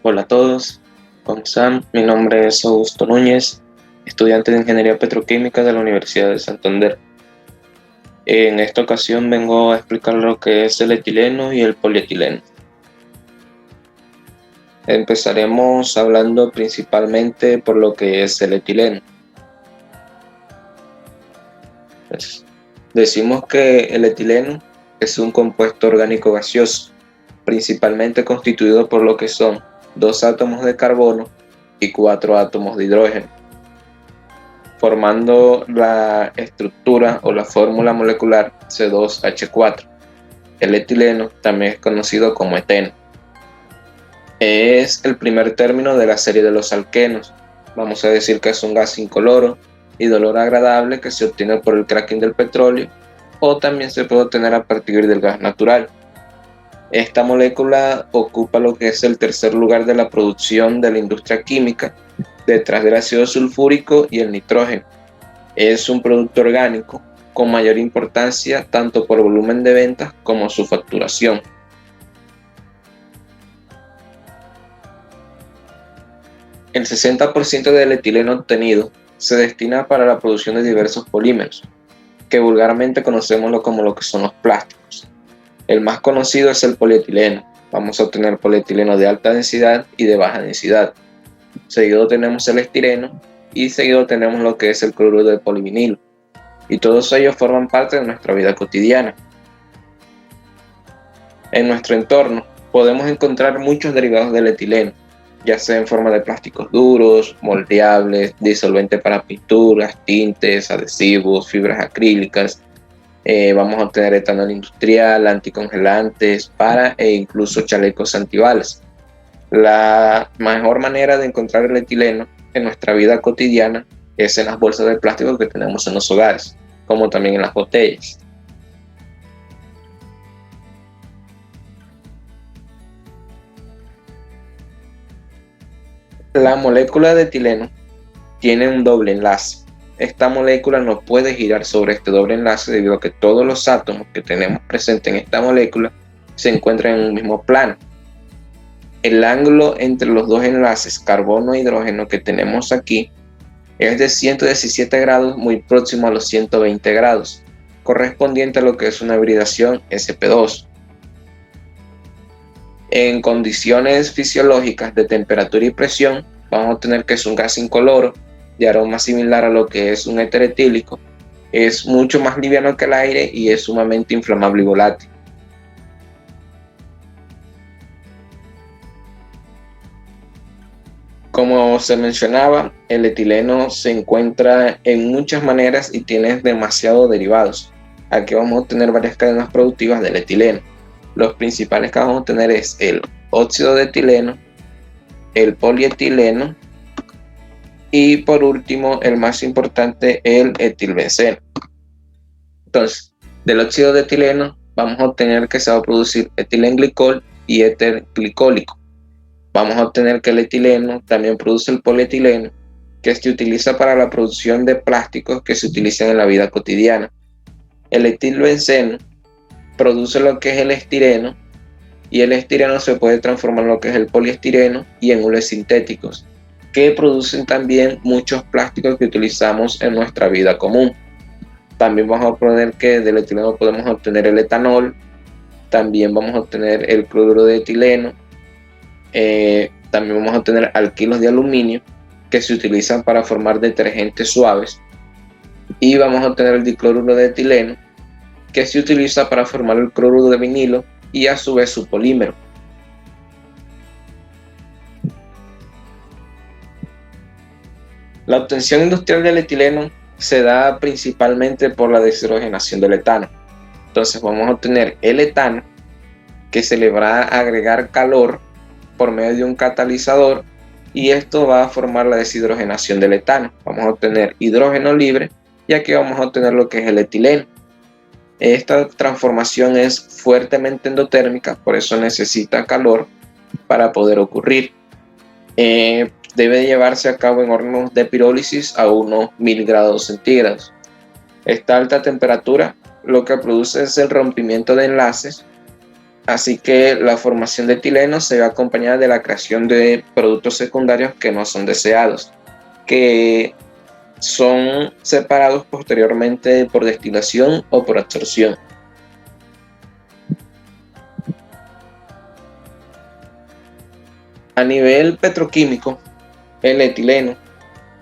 Hola a todos, ¿cómo están? Mi nombre es Augusto Núñez, estudiante de Ingeniería Petroquímica de la Universidad de Santander. En esta ocasión vengo a explicar lo que es el etileno y el polietileno. Empezaremos hablando principalmente por lo que es el etileno. Decimos que el etileno es un compuesto orgánico gaseoso, principalmente constituido por lo que son 2 átomos de carbono y 4 átomos de hidrógeno, formando la estructura o la fórmula molecular C2H4. El etileno también es conocido como eteno. Es el primer término de la serie de los alquenos. Vamos a decir que es un gas incoloro y de olor agradable que se obtiene por el cracking del petróleo, o también se puede obtener a partir del gas natural. Esta molécula ocupa lo que es el tercer lugar de la producción de la industria química, detrás del ácido sulfúrico y el nitrógeno. Es un producto orgánico con mayor importancia tanto por volumen de ventas como su facturación. El 60% del etileno obtenido se destina para la producción de diversos polímeros, que vulgarmente conocemos como lo que son los plásticos. El más conocido es el polietileno. Vamos a obtener polietileno de alta densidad y de baja densidad. Seguido tenemos el estireno y seguido tenemos lo que es el cloruro de polivinilo. Y todos ellos forman parte de nuestra vida cotidiana. En nuestro entorno podemos encontrar muchos derivados del etileno, ya sea en forma de plásticos duros, moldeables, disolvente para pinturas, tintes, adhesivos, fibras acrílicas. Vamos a obtener etanol industrial, anticongelantes, para e incluso chalecos antibalas. La mejor manera de encontrar el etileno en nuestra vida cotidiana es en las bolsas de plástico que tenemos en los hogares, como también en las botellas. La molécula de etileno tiene un doble enlace. Esta molécula no puede girar sobre este doble enlace debido a que todos los átomos que tenemos presentes en esta molécula se encuentran en un mismo plano. El ángulo entre los dos enlaces carbono e hidrógeno que tenemos aquí es de 117 grados, muy próximo a los 120 grados, correspondiente a lo que es una hibridación sp2. En condiciones fisiológicas de temperatura y presión, vamos a tener que es un gas incoloro, de aroma similar a lo que es un éter etílico. Es mucho más liviano que el aire y es sumamente inflamable y volátil. Como se mencionaba, el etileno se encuentra en muchas maneras y tiene demasiados derivados. Aquí vamos a obtener varias cadenas productivas del etileno. Los principales que vamos a obtener es el óxido de etileno, el polietileno y por último, el más importante, el etilbenceno. Entonces, del óxido de etileno vamos a obtener que se va a producir etilenglicol y éter glicólico. Vamos a obtener que el etileno también produce el polietileno, que se utiliza para la producción de plásticos que se utilizan en la vida cotidiana. El etilbenceno produce lo que es el estireno, y el estireno se puede transformar en lo que es el poliestireno y en hules sintéticos, que producen también muchos plásticos que utilizamos en nuestra vida común. También vamos a obtener que del etileno podemos obtener el etanol, también vamos a obtener el cloruro de etileno, también vamos a obtener alquilos de aluminio que se utilizan para formar detergentes suaves, y vamos a obtener el dicloruro de etileno, que se utiliza para formar el cloruro de vinilo y a su vez su polímero. La obtención industrial del etileno se da principalmente por la deshidrogenación del etano. Entonces vamos a obtener el etano, que se le va a agregar calor por medio de un catalizador, y esto va a formar la deshidrogenación del etano. Vamos a obtener hidrógeno libre y aquí vamos a obtener lo que es el etileno. Esta transformación es fuertemente endotérmica, por eso necesita calor para poder ocurrir. Debe llevarse a cabo en hornos de pirólisis a unos 1000 grados centígrados. Esta alta temperatura lo que produce es el rompimiento de enlaces Así que la formación de etileno se ve acompañada de la creación de productos secundarios que no son deseados, que son separados posteriormente por destilación o por absorción. A nivel petroquímico, el etileno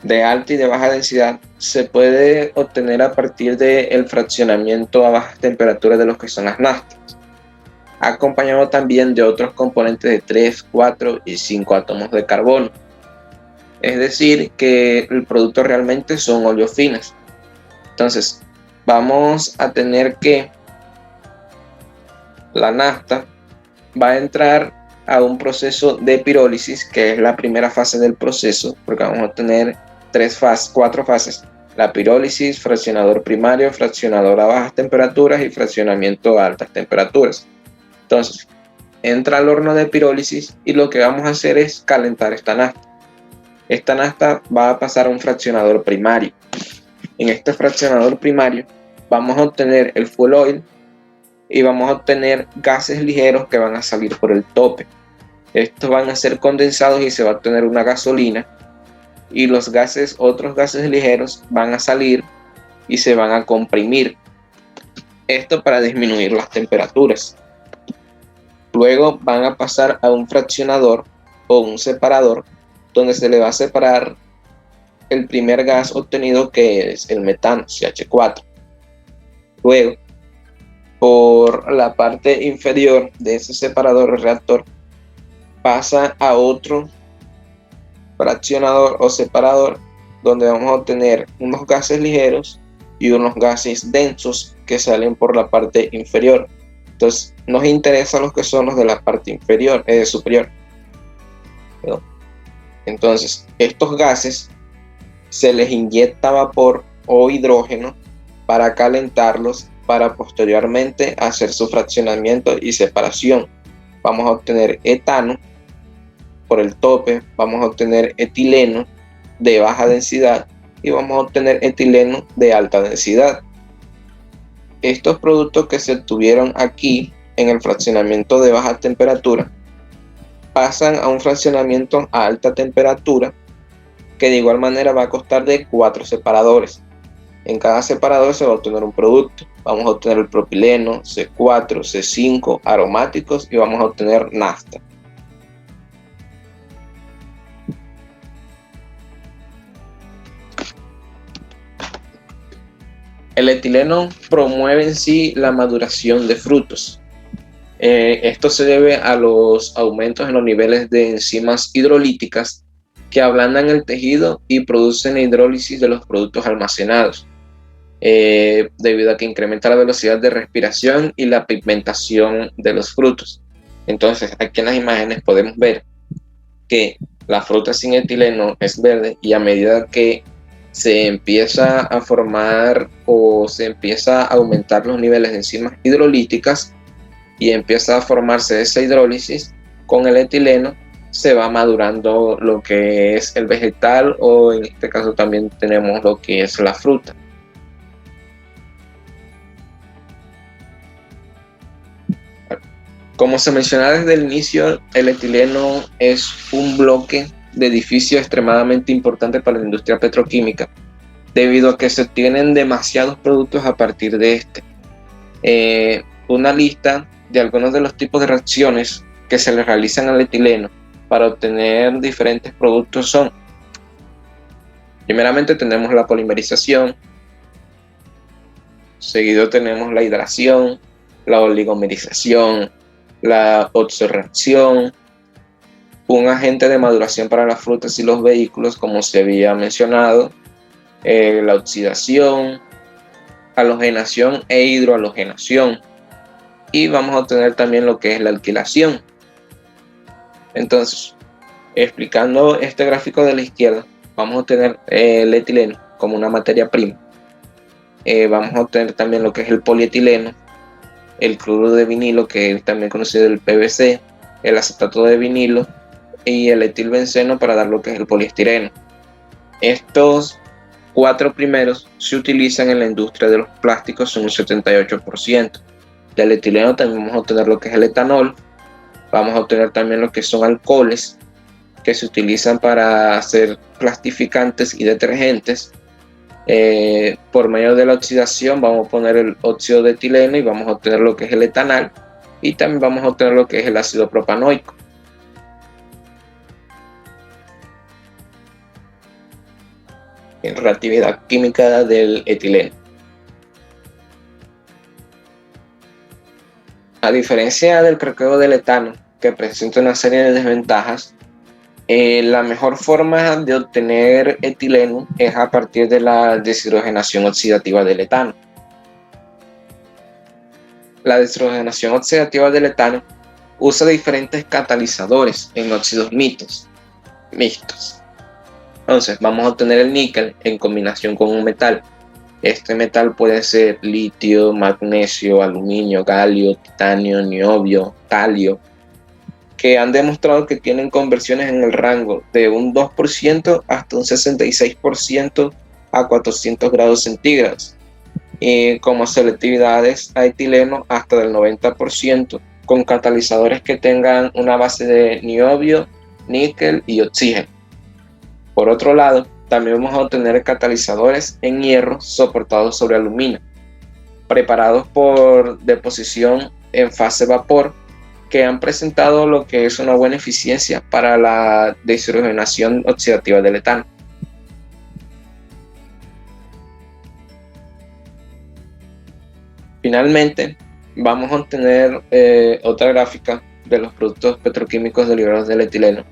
de alta y de baja densidad se puede obtener a partir del fraccionamiento a bajas temperaturas de lo que son las naftas, acompañado también de otros componentes de 3, 4 y 5 átomos de carbono. Es decir, que el producto realmente son oleofinas. Entonces, vamos a tener que la nafta va a entrar a un proceso de pirólisis, que es la primera fase del proceso, porque vamos a tener cuatro fases: la pirólisis, fraccionador primario, fraccionador a bajas temperaturas y fraccionamiento a altas temperaturas. Entonces, entra al horno de pirólisis y lo que vamos a hacer es calentar esta nafta. Esta nafta va a pasar a un fraccionador primario. En este fraccionador primario vamos a obtener el fuel oil y vamos a obtener gases ligeros que van a salir por el tope. Estos van a ser condensados y se va a obtener una gasolina, y los gases, otros gases ligeros, van a salir y se van a comprimir. Esto para disminuir las temperaturas. Luego van a pasar a un fraccionador o un separador, donde se le va a separar el primer gas obtenido, que es el metano, CH4. Luego, por la parte inferior de ese separador o reactor, pasa a otro fraccionador o separador, donde vamos a obtener unos gases ligeros y unos gases densos que salen por la parte inferior. Entonces, nos interesa los que son los de la parte inferior, superior. ¿No? Entonces, estos gases se les inyecta vapor o hidrógeno para calentarlos, para posteriormente hacer su fraccionamiento y separación. Vamos a obtener etano por el tope, vamos a obtener etileno de baja densidad y vamos a obtener etileno de alta densidad. Estos productos que se obtuvieron aquí en el fraccionamiento de baja temperatura pasan a un fraccionamiento a alta temperatura, que de igual manera va a constar de 4 separadores. En cada separador se va a obtener un producto. Vamos a obtener el propileno, C4, C5, aromáticos, y vamos a obtener nafta. El etileno promueve en sí la maduración de frutos. Esto se debe a los aumentos en los niveles de enzimas hidrolíticas que ablandan el tejido y producen hidrólisis de los productos almacenados, debido a que incrementa la velocidad de respiración y la pigmentación de los frutos. Entonces, aquí en las imágenes podemos ver que la fruta sin etileno es verde, y a medida que se empieza a formar o se empieza a aumentar los niveles de enzimas hidrolíticas y empieza a formarse esa hidrólisis, con el etileno se va madurando lo que es el vegetal, o en este caso también tenemos lo que es la fruta. Como se menciona desde el inicio, el etileno es un bloque de edificio extremadamente importante para la industria petroquímica, debido a que se obtienen demasiados productos a partir de este. Una lista de algunos de los tipos de reacciones que se le realizan al etileno para obtener diferentes productos son: primeramente tenemos la polimerización, seguido tenemos la hidración, la oligomerización, la oxorreacción, un agente de maduración para las frutas y los vehículos, como se había mencionado, la oxidación, halogenación e hidrohalogenación, y vamos a obtener también lo que es la alquilación. Entonces, explicando este gráfico de la izquierda, vamos a obtener el etileno como una materia prima. Vamos a obtener también lo que es el polietileno, el cloruro de vinilo, que es también conocido el PVC, el acetato de vinilo y el etilbenceno para dar lo que es el poliestireno. Estos 4 primeros se utilizan en la industria de los plásticos en un 78%. Del etileno también vamos a obtener lo que es el etanol, vamos a obtener también lo que son alcoholes que se utilizan para hacer plastificantes y detergentes. Por medio de la oxidación vamos a poner el óxido de etileno y vamos a obtener lo que es el etanol, y también vamos a obtener lo que es el ácido propanoico. En reactividad química del etileno. A diferencia del craqueo del etano, que presenta una serie de desventajas, la mejor forma de obtener etileno es a partir de la deshidrogenación oxidativa del etano. La deshidrogenación oxidativa del etano usa diferentes catalizadores en óxidos mixtos. Entonces vamos a obtener el níquel en combinación con un metal. Este metal puede ser litio, magnesio, aluminio, galio, titanio, niobio, talio, que han demostrado que tienen conversiones en el rango de un 2% hasta un 66% a 400 grados centígrados, y como selectividades a etileno hasta del 90%, con catalizadores que tengan una base de niobio, níquel y oxígeno. Por otro lado, también vamos a obtener catalizadores en hierro soportados sobre aluminio, preparados por deposición en fase vapor, que han presentado lo que es una buena eficiencia para la deshidrogenación oxidativa del etano. Finalmente, vamos a obtener otra gráfica de los productos petroquímicos derivados del etileno.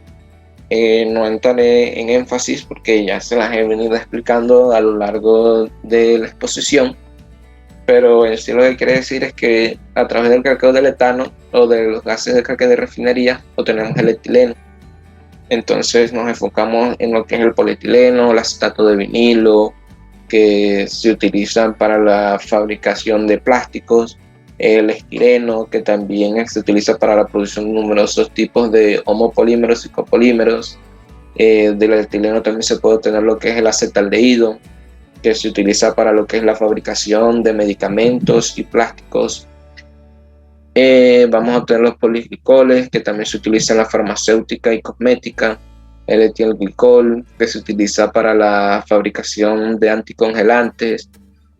No entraré en énfasis porque ya se las he venido explicando a lo largo de la exposición, pero en sí lo que quiere decir es que a través del craqueo del etano o de los gases de craqueo de refinería obtenemos el etileno. Entonces nos enfocamos en lo que es el polietileno, el acetato de vinilo, que se utilizan para la fabricación de plásticos, el estireno, que también se utiliza para la producción de numerosos tipos de homopolímeros y copolímeros. Del etileno también se puede obtener lo que es el acetaldehído, que se utiliza para lo que es la fabricación de medicamentos y plásticos. Vamos a obtener los poliglicoles, que también se utiliza en la farmacéutica y cosmética. El etilenglicol, que se utiliza para la fabricación de anticongelantes.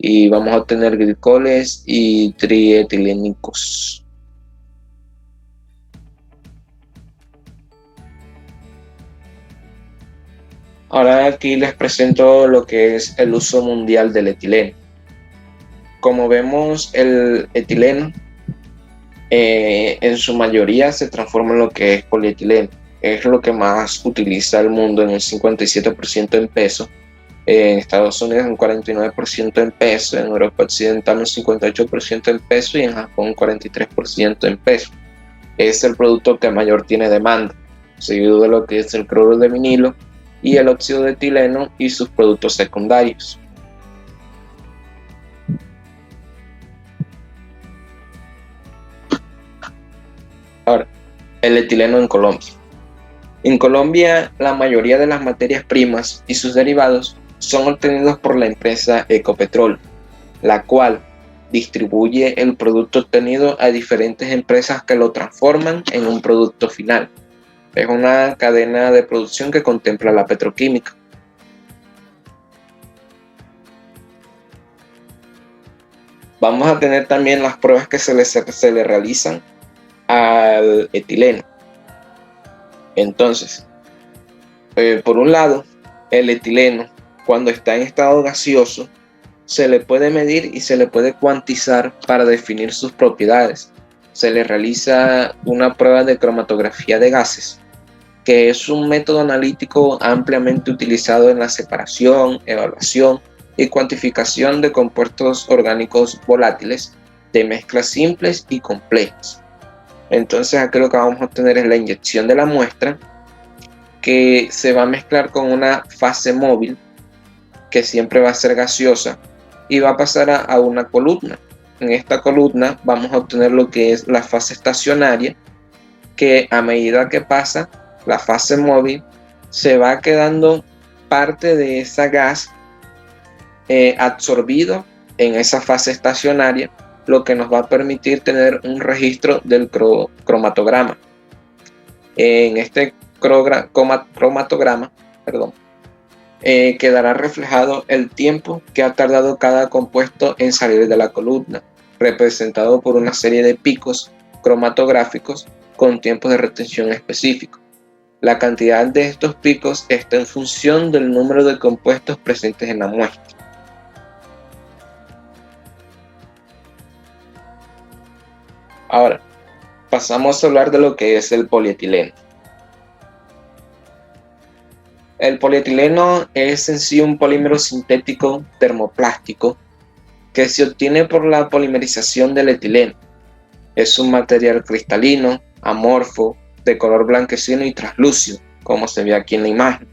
Y vamos a obtener glicoles y trietilénicos. Ahora aquí les presento lo que es el uso mundial del etileno. Como vemos, el etileno en su mayoría se transforma en lo que es polietileno. Es lo que más utiliza el mundo, en un 57% en peso. En Estados Unidos un 49% en peso, en Europa Occidental un 58% en peso y en Japón un 43% en peso. Es el producto que mayor tiene demanda, seguido de lo que es el cloruro de vinilo y el óxido de etileno y sus productos secundarios. Ahora, el etileno en Colombia. En Colombia, la mayoría de las materias primas y sus derivados son obtenidos por la empresa Ecopetrol, la cual distribuye el producto obtenido a diferentes empresas que lo transforman en un producto final. Es una cadena de producción que contempla la petroquímica. Vamos a tener también las pruebas que se le realizan al etileno. Entonces, por un lado, el etileno, cuando está en estado gaseoso, se le puede medir y se le puede cuantizar para definir sus propiedades. Se le realiza una prueba de cromatografía de gases, que es un método analítico ampliamente utilizado en la separación, evaluación y cuantificación de compuestos orgánicos volátiles de mezclas simples y complejas. Entonces aquí lo que vamos a obtener es la inyección de la muestra, que se va a mezclar con una fase móvil que siempre va a ser gaseosa y va a pasar a una columna. En esta columna vamos a obtener lo que es la fase estacionaria, que a medida que pasa la fase móvil se va quedando parte de esa gas absorbido en esa fase estacionaria, lo que nos va a permitir tener un registro del cromatograma. En este cromatograma, quedará reflejado el tiempo que ha tardado cada compuesto en salir de la columna, representado por una serie de picos cromatográficos con tiempos de retención específicos. La cantidad de estos picos está en función del número de compuestos presentes en la muestra. Ahora, pasamos a hablar de lo que es el polietileno. El polietileno es en sí un polímero sintético termoplástico que se obtiene por la polimerización del etileno. Es un material cristalino, amorfo, de color blanquecino y translúcido, como se ve aquí en la imagen.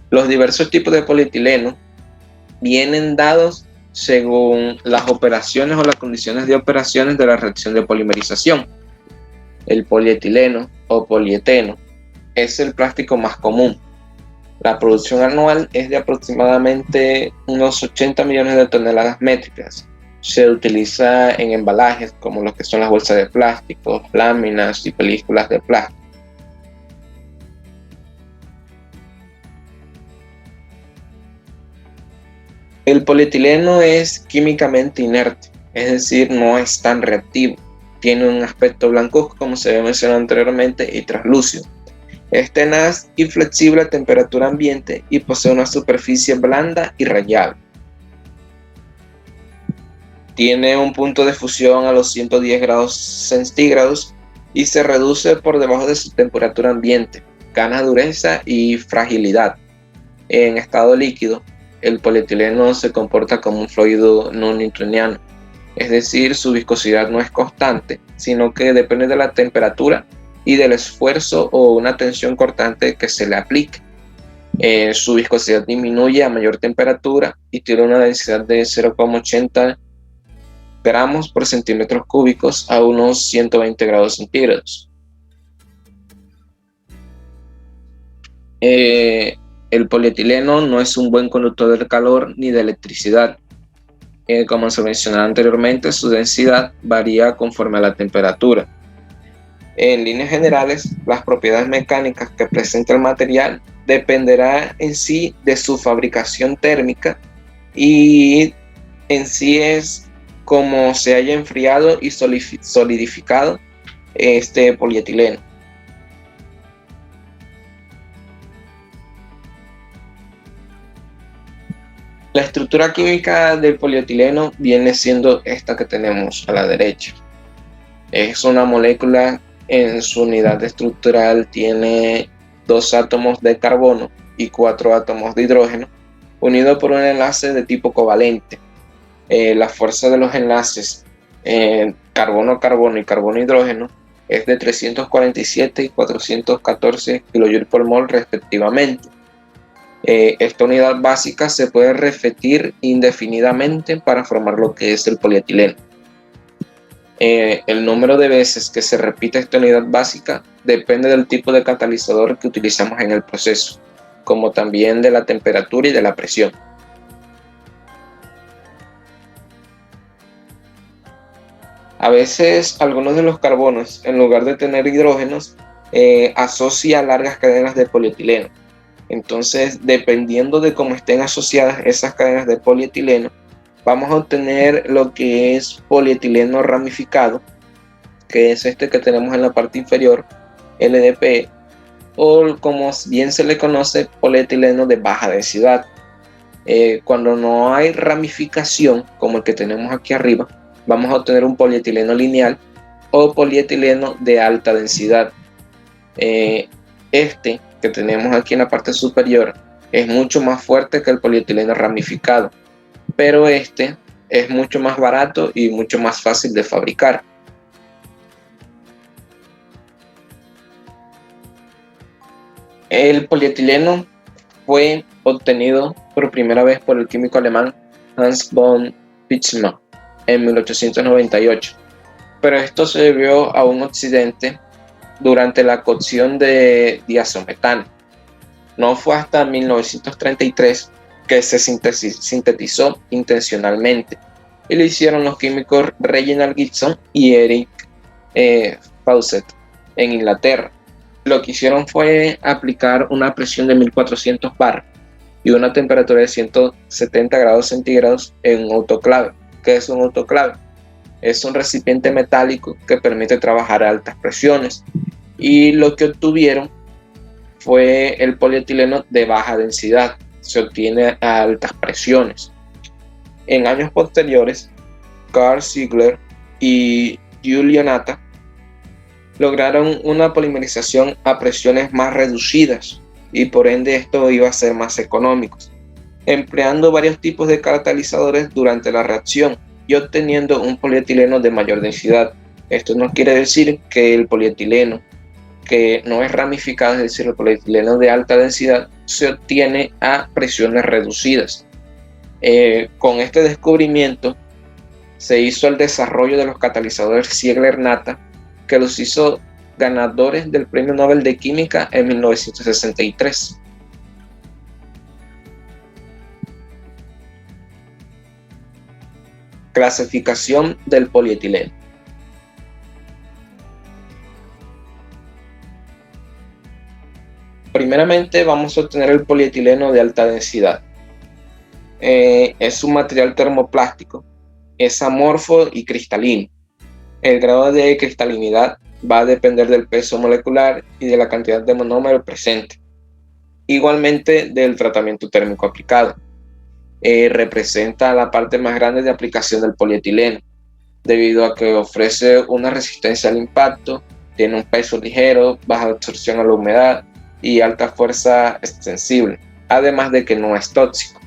Los diversos tipos de polietileno vienen dados según las operaciones o las condiciones de operaciones de la reacción de polimerización. El polietileno o polieteno es el plástico más común. La producción anual es de aproximadamente unos 80 millones de toneladas métricas. Se utiliza en embalajes como los que son las bolsas de plástico, láminas y películas de plástico. El polietileno es químicamente inerte, es decir, no es tan reactivo. Tiene un aspecto blancuzco, como se había mencionado anteriormente, y translúcido. Es tenaz y flexible a temperatura ambiente y posee una superficie blanda y rayable. Tiene un punto de fusión a los 110 grados centígrados y se reduce por debajo de su temperatura ambiente, gana dureza y fragilidad. En estado líquido, el polietileno se comporta como un fluido no newtoniano, es decir, su viscosidad no es constante, sino que depende de la temperatura y del esfuerzo o una tensión cortante que se le aplique. Su viscosidad disminuye a mayor temperatura y tiene una densidad de 0,80 gramos por centímetros cúbicos a unos 120 grados centígrados. El polietileno no es un buen conductor del calor ni de electricidad. Como se mencionaba anteriormente, su densidad varía conforme a la temperatura. En líneas generales, las propiedades mecánicas que presenta el material dependerá en sí de su fabricación térmica y en sí es como se haya enfriado y solidificado este polietileno. La estructura química del polietileno viene siendo esta que tenemos a la derecha. Es una molécula, en su unidad estructural tiene 2 átomos de carbono y 4 átomos de hidrógeno, unidos por un enlace de tipo covalente. La fuerza de los enlaces carbono-carbono y carbono-hidrógeno es de 347 y 414 kJ por mol respectivamente. Esta unidad básica se puede repetir indefinidamente para formar lo que es el polietileno. El número de veces que se repite esta unidad básica depende del tipo de catalizador que utilizamos en el proceso, como también de la temperatura y de la presión. A veces algunos de los carbonos, en lugar de tener hidrógenos, asocia largas cadenas de polietileno. Entonces, dependiendo de cómo estén asociadas esas cadenas de polietileno, vamos a obtener lo que es polietileno ramificado, que es este que tenemos en la parte inferior, LDPE, o como bien se le conoce, polietileno de baja densidad. Cuando no hay ramificación, como el que tenemos aquí arriba, vamos a obtener un polietileno lineal o polietileno de alta densidad. Este que tenemos aquí en la parte superior es mucho más fuerte que el polietileno ramificado, pero este es mucho más barato y mucho más fácil de fabricar. El polietileno fue obtenido por primera vez por el químico alemán Hans von Bismarck en 1898, pero esto se debió a un accidente durante la cocción de diazometano. No fue hasta 1933 que se sintetizó intencionalmente. y lo hicieron los químicos Reginald Gibson y Eric Fawcett en Inglaterra. Lo que hicieron fue aplicar una presión de 1400 bar y una temperatura de 170 grados centígrados en un autoclave. ¿Qué es un autoclave? Es un recipiente metálico que permite trabajar a altas presiones, y lo que obtuvieron fue el polietileno de baja densidad. Se obtiene a altas presiones. En años posteriores, Karl Ziegler y Giulio Natta lograron una polimerización a presiones más reducidas, y por ende esto iba a ser más económico, empleando varios tipos de catalizadores durante la reacción y obteniendo un polietileno de mayor densidad. Esto no quiere decir que el polietileno que no es ramificado, es decir, el polietileno de alta densidad, se obtiene a presiones reducidas. Con este descubrimiento se hizo el desarrollo de los catalizadores Ziegler-Natta, que los hizo ganadores del Premio Nobel de Química en 1963. Clasificación del polietileno. Primeramente vamos a obtener el polietileno de alta densidad. Es un material termoplástico, es amorfo y cristalino. El grado de cristalinidad va a depender del peso molecular y de la cantidad de monómero presente, igualmente del tratamiento térmico aplicado. Representa la parte más grande de aplicación del polietileno, debido a que ofrece una resistencia al impacto, tiene un peso ligero, baja absorción a la humedad y alta fuerza extensible, además de que no es tóxico.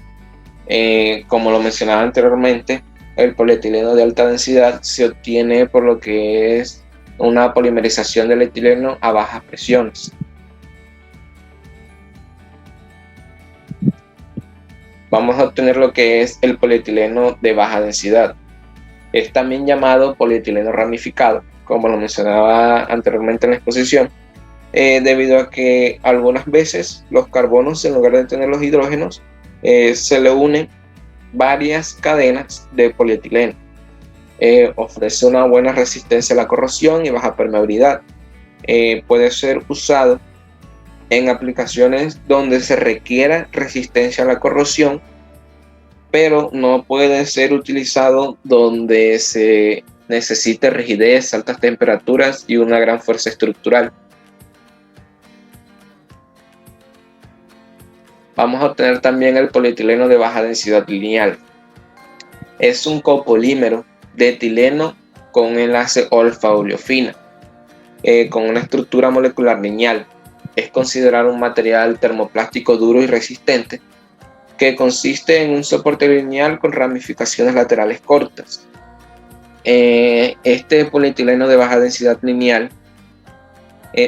Como lo mencionaba anteriormente, el polietileno de alta densidad se obtiene por lo que es una polimerización del etileno a bajas presiones. Vamos a obtener lo que es el polietileno de baja densidad. Es también llamado polietileno ramificado, como lo mencionaba anteriormente en la exposición, debido a que algunas veces los carbonos, en lugar de tener los hidrógenos, se le unen varias cadenas de polietileno. Ofrece una buena resistencia a la corrosión y baja permeabilidad. Puede ser usado en aplicaciones donde se requiera resistencia a la corrosión, pero no puede ser utilizado donde se necesite rigidez, altas temperaturas y una gran fuerza estructural. Vamos a obtener también el polietileno de baja densidad lineal. Es un copolímero de etileno con enlace olfa-oleofina, con una estructura molecular lineal. Es considerado un material termoplástico duro y resistente, que consiste en un soporte lineal con ramificaciones laterales cortas. Este polietileno de baja densidad lineal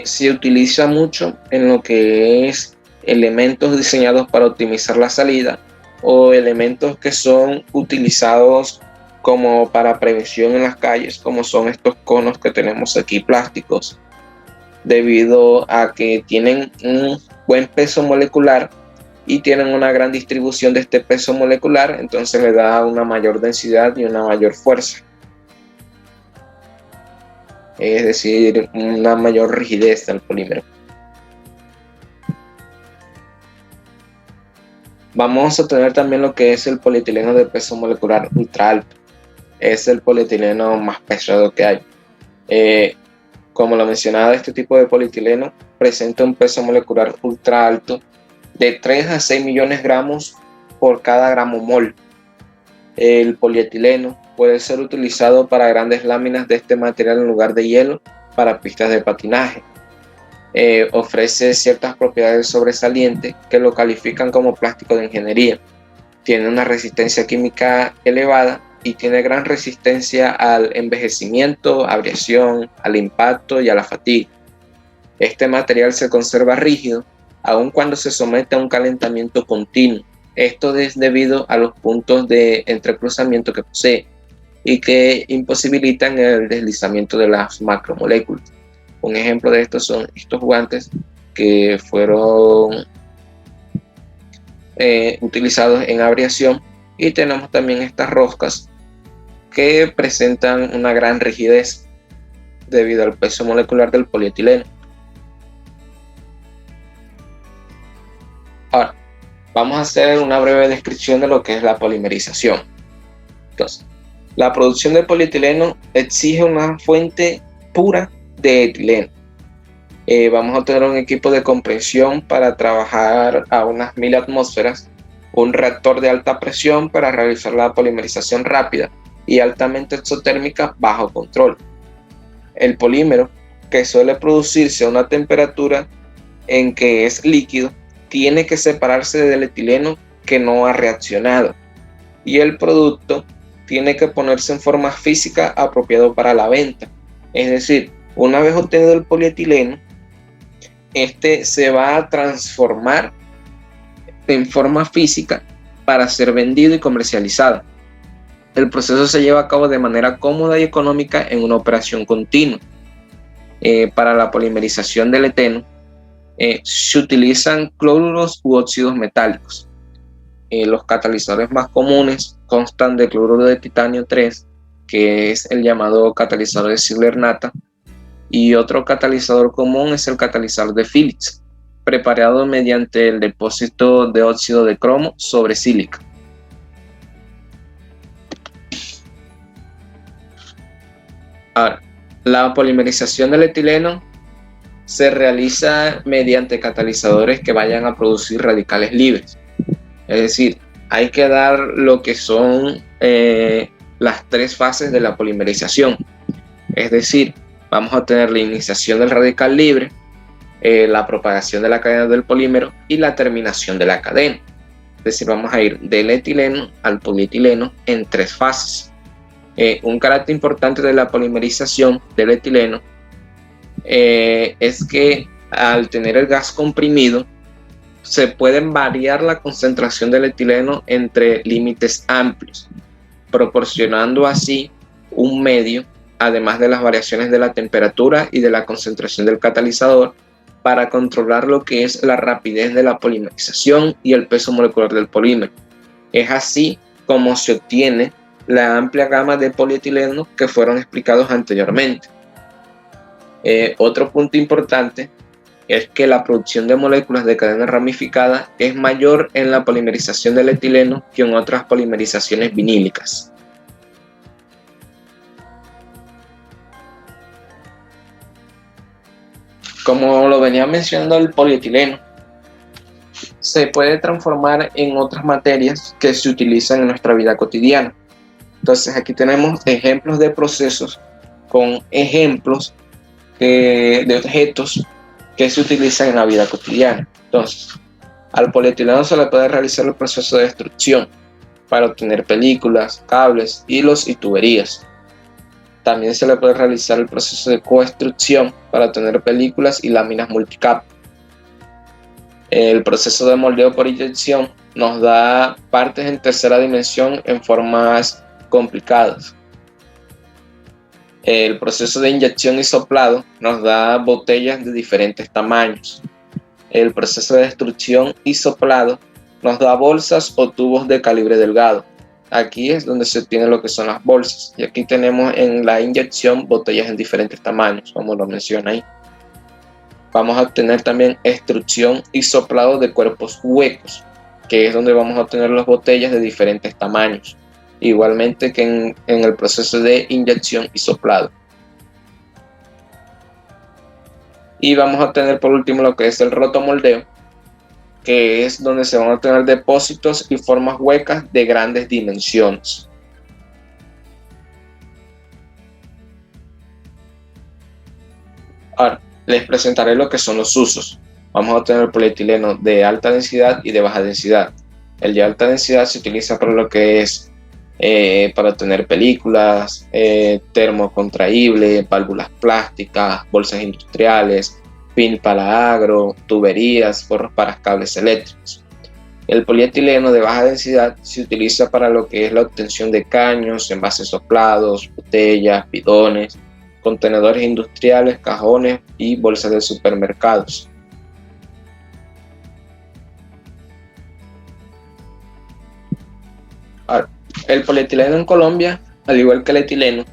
se utiliza mucho en lo que es elementos diseñados para optimizar la salida, o elementos que son utilizados como para prevención en las calles, como son estos conos que tenemos aquí plásticos, debido a que tienen un buen peso molecular y tienen una gran distribución de este peso molecular, entonces le da una mayor densidad y una mayor fuerza, es decir, una mayor rigidez del polímero. Vamos a tener también lo que es el polietileno de peso molecular ultra alto. Es el polietileno más pesado que hay. Como lo mencionaba, este tipo de polietileno presenta un peso molecular ultra alto de 3 a 6 millones de gramos por cada gramo mol. El polietileno puede ser utilizado para grandes láminas de este material en lugar de hielo para pistas de patinaje. Ofrece ciertas propiedades sobresalientes que lo califican como plástico de ingeniería. Tiene una resistencia química elevada y tiene gran resistencia al envejecimiento, abrasión, al impacto y a la fatiga. Este material se conserva rígido aun cuando se somete a un calentamiento continuo. Esto es debido a los puntos de entrecruzamiento que posee y que imposibilitan el deslizamiento de las macromoléculas. Un ejemplo de esto son estos guantes que fueron utilizados en aviación, y tenemos también estas roscas que presentan una gran rigidez debido al peso molecular del polietileno. Ahora, vamos a hacer una breve descripción de lo que es la polimerización. Entonces, la producción de polietileno exige una fuente pura de etileno. Vamos a tener un equipo de compresión para trabajar a unas 1000 atmósferas, un reactor de alta presión para realizar la polimerización rápida y altamente exotérmica bajo control. El polímero, que suele producirse a una temperatura en que es líquido, tiene que separarse del etileno que no ha reaccionado, y el producto tiene que ponerse en forma física apropiado para la venta. Es decir, una vez obtenido el polietileno, este se va a transformar en forma física para ser vendido y comercializado. El proceso se lleva a cabo de manera cómoda y económica en una operación continua. Para la polimerización del eteno se utilizan cloruros u óxidos metálicos. Los catalizadores más comunes constan de cloruro de titanio 3, que es el llamado catalizador de Ziegler-Natta, y otro catalizador común es el catalizador de Phillips, preparado mediante el depósito de óxido de cromo sobre sílica. Ahora, la polimerización del etileno se realiza mediante catalizadores que vayan a producir radicales libres. Es decir, hay que dar lo que son las 3 fases de la polimerización. Es decir, vamos a tener la iniciación del radical libre, la propagación de la cadena del polímero y la terminación de la cadena. Es decir, vamos a ir del etileno al polietileno en 3 fases. Un carácter importante de la polimerización del etileno es que al tener el gas comprimido, se pueden variar la concentración del etileno entre límites amplios, proporcionando así un medio, además de las variaciones de la temperatura y de la concentración del catalizador, para controlar lo que es la rapidez de la polimerización y el peso molecular del polímero. Es así como se obtiene la amplia gama de polietileno que fueron explicados anteriormente. Otro punto importante es que la producción de moléculas de cadena ramificada es mayor en la polimerización del etileno que en otras polimerizaciones vinílicas. Como lo venía mencionando, el polietileno se puede transformar en otras materias que se utilizan en nuestra vida cotidiana. Entonces aquí tenemos ejemplos de procesos con ejemplos de objetos que se utilizan en la vida cotidiana. Entonces, al polietileno se le puede realizar el proceso de destrucción para obtener películas, cables, hilos y tuberías. También se le puede realizar el proceso de coextrusión para obtener películas y láminas multicap. El proceso de moldeo por inyección nos da partes en tercera dimensión en formas complicadas. El proceso de inyección y soplado nos da botellas de diferentes tamaños. El proceso de destrucción y soplado nos da bolsas o tubos de calibre delgado. Aquí es donde se obtiene lo que son las bolsas. Y aquí tenemos en la inyección botellas en diferentes tamaños, como lo menciona ahí. Vamos a obtener también extrusión y soplado de cuerpos huecos, que es donde vamos a obtener las botellas de diferentes tamaños, igualmente que en el proceso de inyección y soplado. Y vamos a obtener por último lo que es el rotomoldeo, que es donde se van a obtener depósitos y formas huecas de grandes dimensiones. Ahora, les presentaré lo que son los usos. Vamos a obtener polietileno de alta densidad y de baja densidad. El de alta densidad se utiliza para lo que es para obtener películas, termocontraíble, válvulas plásticas, bolsas industriales, pin para agro, tuberías, forros para cables eléctricos. El polietileno de baja densidad se utiliza para lo que es la obtención de caños, envases soplados, botellas, bidones, contenedores industriales, cajones y bolsas de supermercados. Ahora, el polietileno en Colombia al igual que el etileno,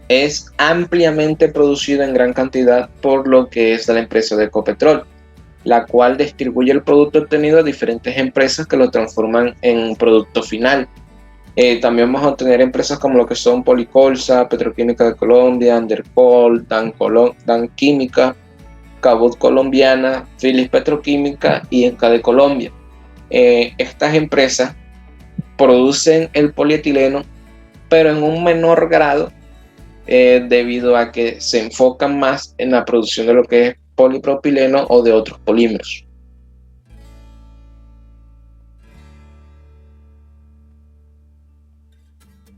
es ampliamente producido en gran cantidad por lo que es la empresa de Ecopetrol, la cual distribuye el producto obtenido a diferentes empresas que lo transforman en un producto final. También vamos a tener empresas como lo que son Policolsa, Petroquímica de Colombia, Andercol, Dan Química, Cabot Colombiana, Phillips Petroquímica y Enca de Colombia. Estas empresas producen el polietileno, pero en un menor grado, debido a que se enfocan más en la producción de lo que es polipropileno o de otros polímeros.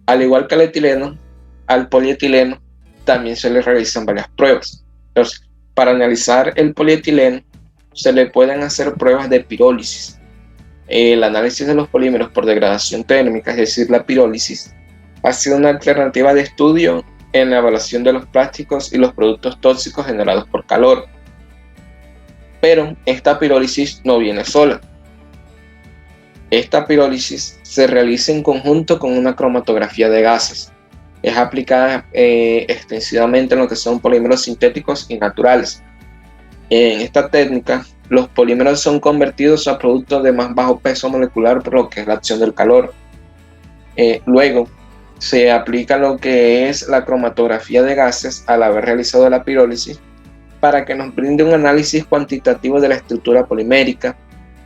Al igual que el etileno, al polietileno también se le realizan varias pruebas. Entonces, para analizar el polietileno, se le pueden hacer pruebas de pirólisis. El análisis de los polímeros por degradación térmica, es decir, la pirólisis, ha sido una alternativa de estudio en la evaluación de los plásticos y los productos tóxicos generados por calor. Pero esta pirólisis no viene sola. Esta pirólisis se realiza en conjunto con una cromatografía de gases. Es aplicada extensivamente en lo que son polímeros sintéticos y naturales. En esta técnica, los polímeros son convertidos a productos de más bajo peso molecular por lo que es la acción del calor. Luego, se aplica lo que es la cromatografía de gases al haber realizado la pirólisis para que nos brinde un análisis cuantitativo de la estructura polimérica,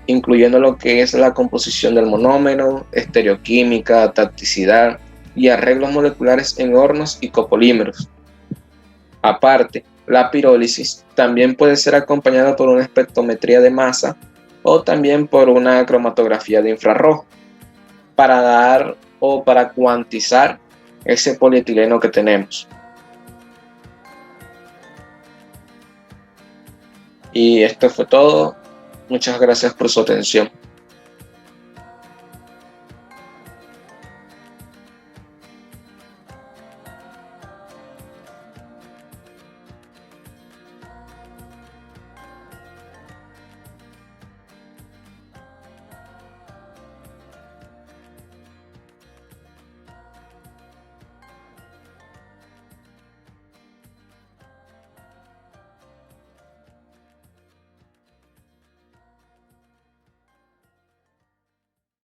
incluyendo lo que es la composición del monómero, estereoquímica, tacticidad y arreglos moleculares en hornos y copolímeros. Aparte, la pirólisis también puede ser acompañada por una espectrometría de masa o también por una cromatografía de infrarrojo para dar o para cuantizar ese polietileno que tenemos. Y esto fue todo. Muchas gracias por su atención.